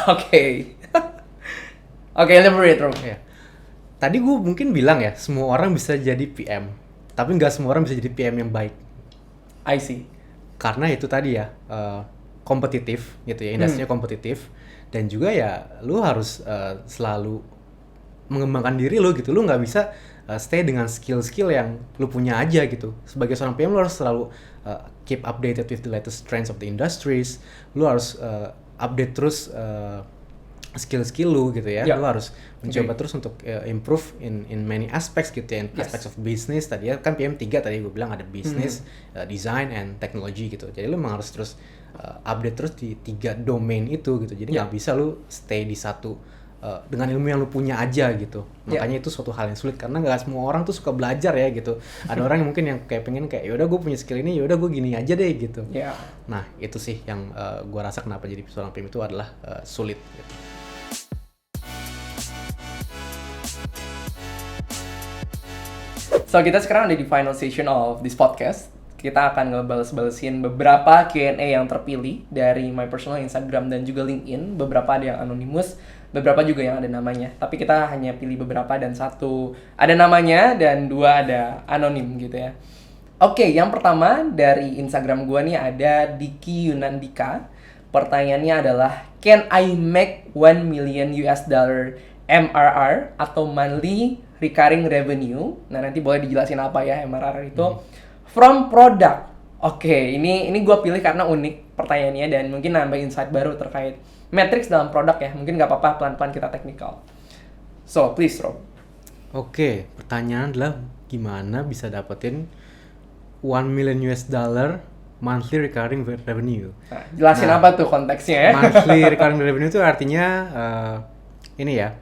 Oke. Oke, elaborate Rob. Ya. Tadi gue mungkin bilang ya, semua orang bisa jadi PM, tapi nggak semua orang bisa jadi PM yang baik. I see. Karena itu tadi ya, kompetitif gitu ya, industrinya kompetitif, dan juga ya lu harus selalu mengembangkan diri lu gitu. Lu nggak bisa stay dengan skill-skill yang lu punya aja gitu. Sebagai seorang PM lu harus selalu keep updated with the latest trends of the industries. Lu harus update terus skill lu gitu ya. Yeah. Lu harus mencoba Okay. terus untuk improve in many aspects gitu ya. In Yes. aspects of business tadi ya, kan PM 3 tadi gue bilang ada business, design and technology gitu. Jadi lu memang harus terus update terus di 3 domain itu gitu. Jadi Yeah. nggak bisa lu stay di satu dengan ilmu yang lu punya aja gitu. Yeah. Makanya itu suatu hal yang sulit karena nggak semua orang tuh suka belajar ya gitu. Ada orang yang mungkin yang kayak pengen kayak yaudah gue punya skill ini, yaudah gue gini aja deh gitu. Ya. Nah itu sih yang gue rasa kenapa jadi seorang PM itu adalah sulit gitu. So, kita sekarang ada di final session of this podcast. Kita akan ngebales-balesin beberapa Q&A yang terpilih dari my personal Instagram dan juga LinkedIn. Beberapa ada yang anonymous, beberapa juga yang ada namanya. Tapi kita hanya pilih beberapa dan satu ada namanya dan 2 ada anonim gitu ya. Oke, yang pertama dari Instagram gua nih ada Diki Yunandika. Pertanyaannya adalah, can I make 1 million US dollar MRR atau monthly recurring revenue? Nah, nanti boleh dijelasin apa ya MRR itu. From product. Oke, ini gue pilih karena unik pertanyaannya dan mungkin nambah insight baru terkait metrics dalam produk ya. Mungkin nggak apa-apa pelan-pelan kita technical. So, please Rob. Oke, pertanyaan adalah gimana bisa dapetin 1 million US dollar monthly recurring revenue. Nah, jelasin Nah, apa tuh konteksnya ya. Monthly recurring revenue itu artinya ini ya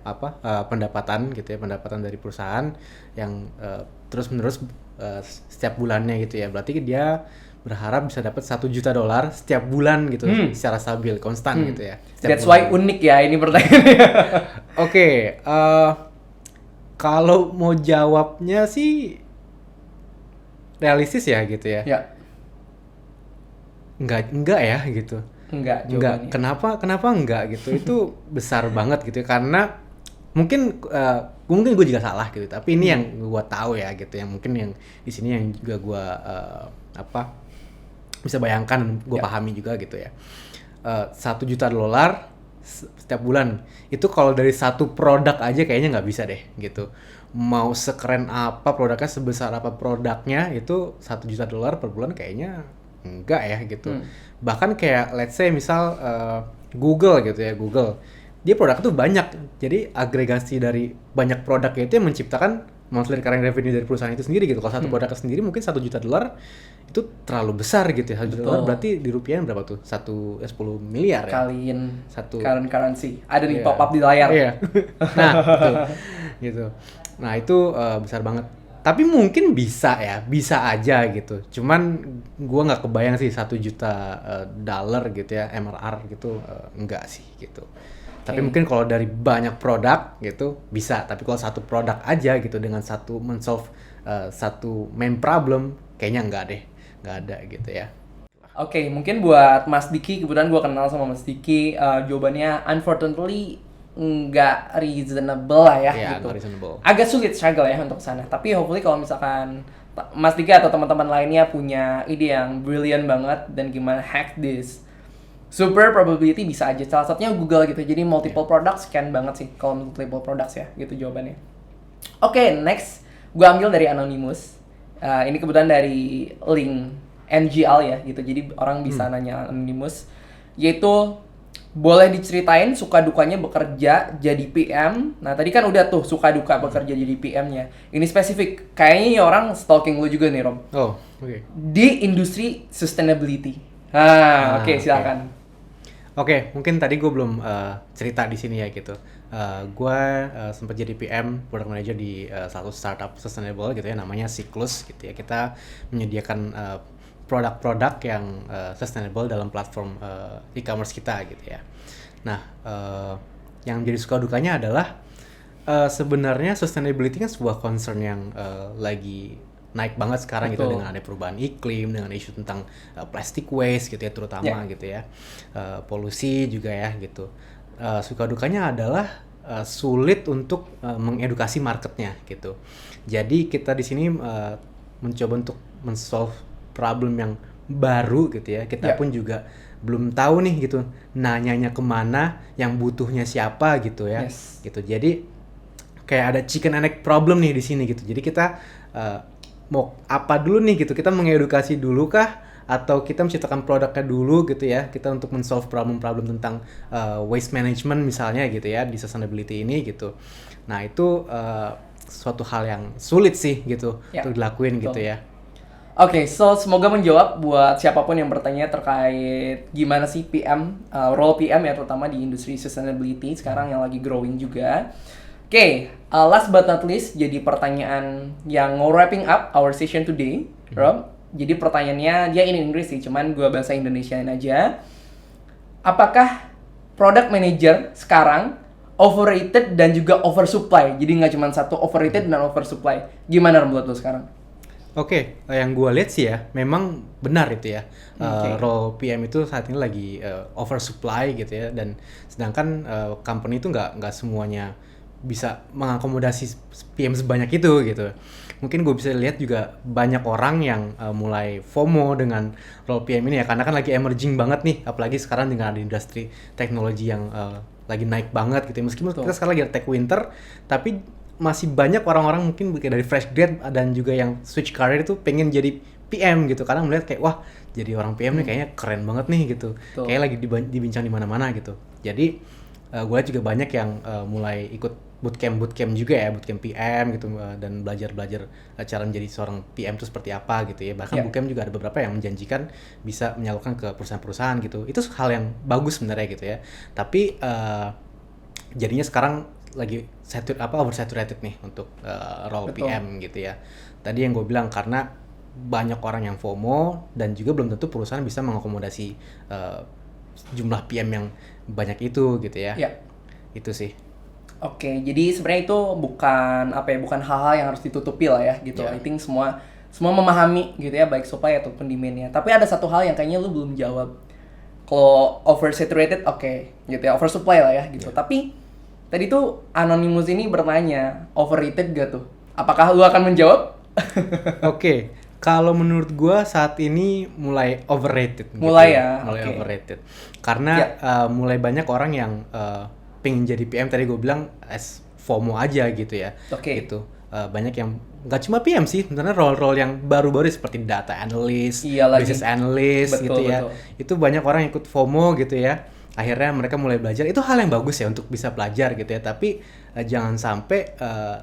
pendapatan gitu ya, pendapatan dari perusahaan yang terus menerus setiap bulannya gitu ya. Berarti dia berharap bisa dapat $1 juta setiap bulan gitu secara stabil konstan gitu ya. Setiap That's bulan. why unik ya ini pertanyaannya. Oke, kalau mau jawabnya sih realistis ya gitu ya. Ya, Enggak ya gitu. enggak Enggak. jawabannya. Kenapa enggak gitu? Itu besar banget gitu ya. Karena mungkin gue juga salah gitu. Tapi ini yang gue tahu ya gitu. Yang mungkin yang di sini yang juga gue bisa bayangkan, gue Ya. pahami juga gitu ya. $1 juta setiap bulan. Itu kalau dari satu produk aja kayaknya nggak bisa deh gitu. Mau sekeren apa produknya, sebesar apa produknya, itu $1 juta per bulan kayaknya enggak ya gitu. Bahkan kayak let's say misal Google gitu ya, Google. Dia produk tuh banyak. Jadi agregasi dari banyak produknya itu yang menciptakan monthly recurring revenue dari perusahaan itu sendiri gitu. Kalau satu produknya sendiri mungkin $1 juta itu terlalu besar gitu ya. $1 juta Betul. berarti di rupiah berapa tuh? 10 miliar ya. Kaliin Satu. current currency. Ada nih Iya. pop up di layar. Iya. Nah, gitu. Nah, itu besar banget. Tapi mungkin bisa ya, bisa aja gitu. Cuman gua nggak kebayang sih $1 juta gitu ya, MRR gitu, enggak sih gitu. Tapi mungkin kalau dari banyak produk gitu bisa. Tapi kalau satu produk aja gitu dengan men-solve satu main problem, kayaknya enggak deh, nggak ada gitu ya. Oke, mungkin buat Mas Diki, kebetulan gue kenal sama Mas Diki, jawabannya unfortunately nggak reasonable lah ya, Iya, gitu. nggak reasonable. Agak sulit struggle ya untuk sana. Tapi hopefully kalau misalkan Mas Diki atau teman-teman lainnya punya ide yang brilliant banget dan gimana hack this super probability, bisa aja. Salah satunya Google gitu. Jadi multiple products scan banget sih kalau multiple products ya, gitu jawabannya. Oke, next gue ambil dari Anonymous. Ini kebetulan dari link NGL ya gitu. Jadi orang bisa nanya Anonymous, yaitu boleh diceritain suka dukanya bekerja jadi PM. Nah, tadi kan udah tuh suka duka bekerja jadi PM-nya. Ini spesifik. Kayaknya ini orang stalking lu juga nih, Rob. Oh, oke. Di industri sustainability. Oke, silakan. Oke, mungkin tadi gue belum cerita di sini ya gitu. Gue sempat jadi PM, product manager di satu startup sustainable gitu ya, namanya Cyclus gitu ya. Kita menyediakan produk-produk yang sustainable dalam platform e-commerce kita gitu ya. Nah, yang menjadi suka dukanya adalah sebenarnya sustainability kan sebuah concern yang lagi naik banget sekarang gitu, Betul. dengan ada perubahan iklim, dengan isu tentang plastic waste gitu ya terutama gitu ya, polusi juga ya gitu. Suka dukanya adalah sulit untuk mengedukasi marketnya gitu. Jadi kita di sini mencoba untuk men-solve problem yang baru gitu ya. Kita pun juga belum tahu nih gitu nanyanya kemana, yang butuhnya siapa gitu ya. Yes. Gitu. Jadi kayak ada chicken and egg problem nih di sini gitu. Jadi kita mau apa dulu nih gitu, kita mengedukasi dulu kah atau kita menciptakan produknya dulu gitu ya, kita untuk men-solve problem-problem tentang waste management misalnya gitu ya di sustainability ini gitu. Nah itu suatu hal yang sulit sih gitu untuk dilakuin gitu ya. Oke, so semoga menjawab buat siapapun yang bertanya terkait gimana sih PM, role PM ya terutama di industri sustainability sekarang yang lagi growing juga. Oke, last but not least, jadi pertanyaan yang wrapping up our session today, Rob. Jadi pertanyaannya dia in Inggris sih, cuman gue bahasa Indonesiain aja. Apakah product manager sekarang overrated dan juga oversupply? Jadi nggak cuma satu, overrated dan oversupply. Gimana menurut lo sekarang? Oke, yang gue lihat sih ya, memang benar itu ya. Role PM itu saat ini lagi oversupply gitu ya, dan sedangkan company itu nggak semuanya bisa mengakomodasi PM sebanyak itu gitu. Mungkin gue bisa lihat juga banyak orang yang mulai FOMO dengan role PM ini ya, karena kan lagi emerging banget nih, apalagi sekarang dengan ada industri teknologi yang lagi naik banget gitu ya. Meskipun kita sekarang lagi ada tech winter, tapi masih banyak orang-orang mungkin dari fresh grad dan juga yang switch career itu pengen jadi PM gitu, karena melihat kayak wah jadi orang PM nih kayaknya keren banget nih gitu. Kayak lagi dibincang di mana-mana gitu. Jadi gue lihat juga banyak yang mulai ikut bootcamp juga ya, bootcamp PM gitu, dan belajar cara menjadi seorang PM itu seperti apa gitu ya. Bahkan bootcamp juga ada beberapa yang menjanjikan bisa menyalurkan ke perusahaan-perusahaan gitu. Itu hal yang bagus sebenarnya gitu ya. Tapi jadinya sekarang lagi oversaturated nih untuk role PM gitu ya. Tadi yang gue bilang karena banyak orang yang FOMO dan juga belum tentu perusahaan bisa mengakomodasi jumlah PM yang banyak itu gitu ya. Itu sih. Oke, jadi sebenarnya itu bukan hal-hal yang harus ditutupi lah ya gitu. I think semua memahami gitu ya, baik supply ataupun demand-nya. Tapi ada satu hal yang kayaknya lu belum jawab. Kalau oversaturated gitu ya, oversupply lah ya gitu. Tapi tadi tuh Anonymous ini bertanya, overrated gak tuh? Apakah lu akan menjawab? Oke, kalau menurut gua saat ini mulai overrated. Mulai gitu ya? Mulai overrated. Karena mulai banyak orang yang pengen jadi PM, tadi gua bilang as FOMO aja gitu ya. Gitu. Banyak yang, nggak cuma PM sih, sebenarnya role-role yang baru-baru seperti data analyst, business analyst gitu ya. Itu banyak orang yang ikut FOMO gitu ya. Akhirnya mereka mulai belajar, itu hal yang bagus ya untuk bisa belajar gitu ya, tapi jangan sampai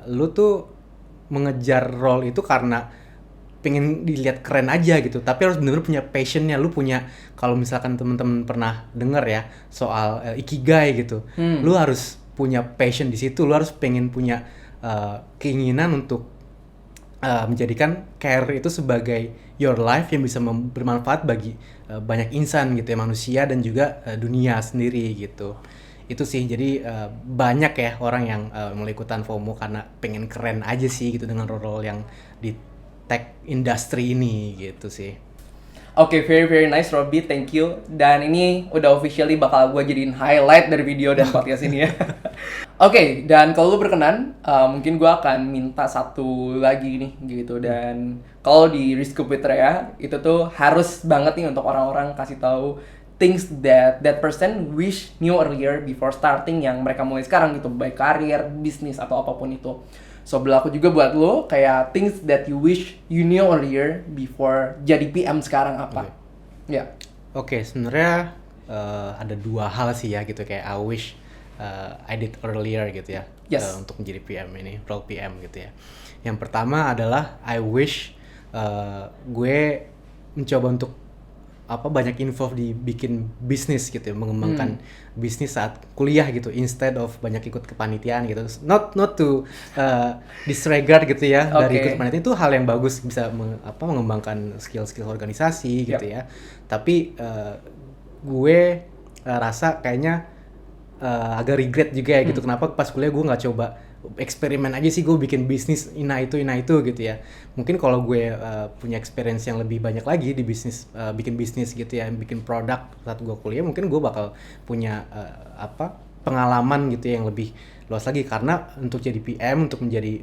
lu tuh mengejar role itu karena pengen dilihat keren aja gitu, tapi harus benar-benar punya passionnya. Lu punya, kalau misalkan teman-teman pernah denger ya soal ikigai gitu, lu harus punya passion di situ, lu harus pengen punya keinginan untuk menjadikan career itu sebagai your life yang bisa bermanfaat bagi banyak insan gitu ya, manusia dan juga dunia sendiri gitu. Itu sih, jadi banyak ya orang yang mulai ikutan FOMO karena pengen keren aja sih gitu dengan role-role yang di tech industry ini gitu sih. Oke, very nice Robby, thank you. Dan ini udah officially bakal gue jadiin highlight dari video dan podcast ini ya. Oke, dan kalau lu berkenan, mungkin gue akan minta satu lagi nih gitu. Dan kalau di Rizko Fitria itu tuh harus banget nih untuk orang-orang kasih tahu things that person wish knew earlier before starting, yang mereka mulai sekarang gitu, baik karir, bisnis atau apapun itu. So berlaku juga buat lo, kayak things that you wish you knew earlier before jadi PM sekarang apa? Oke, sebenarnya ada dua hal sih ya gitu, kayak I wish I did earlier gitu ya, untuk menjadi PM ini, role PM gitu ya. Yang pertama adalah I wish gue mencoba untuk banyak info di bikin bisnis gitu ya, mengembangkan bisnis saat kuliah gitu, instead of banyak ikut kepanitiaan gitu. Not to disregard gitu ya, dari ikut kepanitiaan itu hal yang bagus, bisa mengembangkan skill organisasi gitu ya. Tapi gue rasa kayaknya agak regret juga ya gitu, kenapa pas kuliah gue nggak coba eksperimen aja sih, gue bikin bisnis ina itu gitu ya. Mungkin kalau gue punya experience yang lebih banyak lagi di bisnis, bikin bisnis gitu ya, bikin produk saat gue kuliah, mungkin gue bakal punya pengalaman gitu ya yang lebih luas lagi. Karena untuk jadi PM, untuk menjadi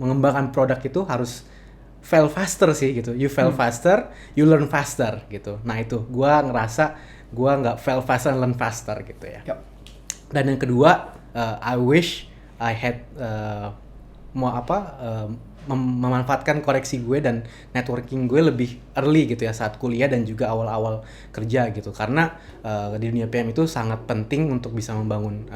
mengembangkan produk itu harus fail faster sih gitu. You fail faster, you learn faster gitu. Nah itu gue ngerasa gue nggak fail faster, learn faster gitu ya. Dan yang kedua, I wish I had memanfaatkan koneksi gue dan networking gue lebih early gitu ya saat kuliah dan juga awal-awal kerja gitu. Karena di dunia PM itu sangat penting untuk bisa membangun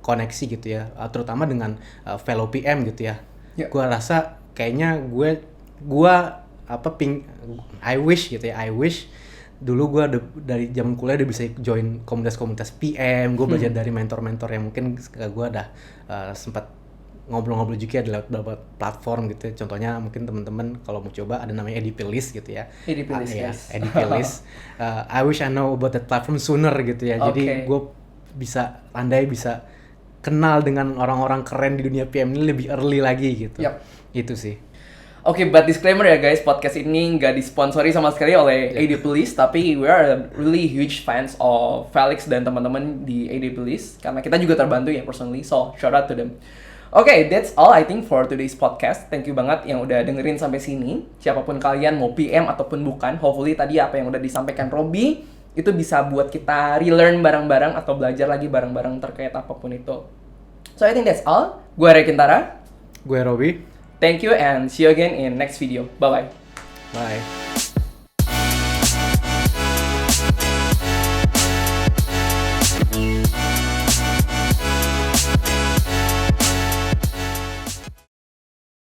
koneksi gitu ya, terutama dengan fellow PM gitu ya. Ya. Gue rasa kayaknya gue I wish dulu gue dari zaman kuliah udah bisa join komunitas-komunitas PM, gue belajar dari mentor-mentor yang mungkin gue udah sempat ngobrol-ngobrol juga di beberapa platform gitu ya. Contohnya mungkin teman-teman kalau mau coba ada namanya EDP List gitu ya. EDP List, Ya, guys. EDP List. I wish I know about that platform sooner gitu ya. Jadi Okay. gue bisa kenal dengan orang-orang keren di dunia PM ini lebih early lagi gitu. Yap. Itu sih. Oke, but disclaimer ya guys, podcast ini nggak disponsori sama sekali oleh AD Police, tapi we are really huge fans of Felix dan teman-teman di AD Police, karena kita juga terbantu ya personally, so shout out to them. Oke, that's all I think for today's podcast. Thank you banget yang udah dengerin sampai sini. Siapapun kalian, mau PM ataupun bukan, hopefully tadi apa yang udah disampaikan Robby, itu bisa buat kita relearn bareng-bareng atau belajar lagi bareng-bareng terkait apapun itu. So I think that's all. Gue Rekintara. Gue Robby. Thank you and see you again in next video. Bye-bye. Bye.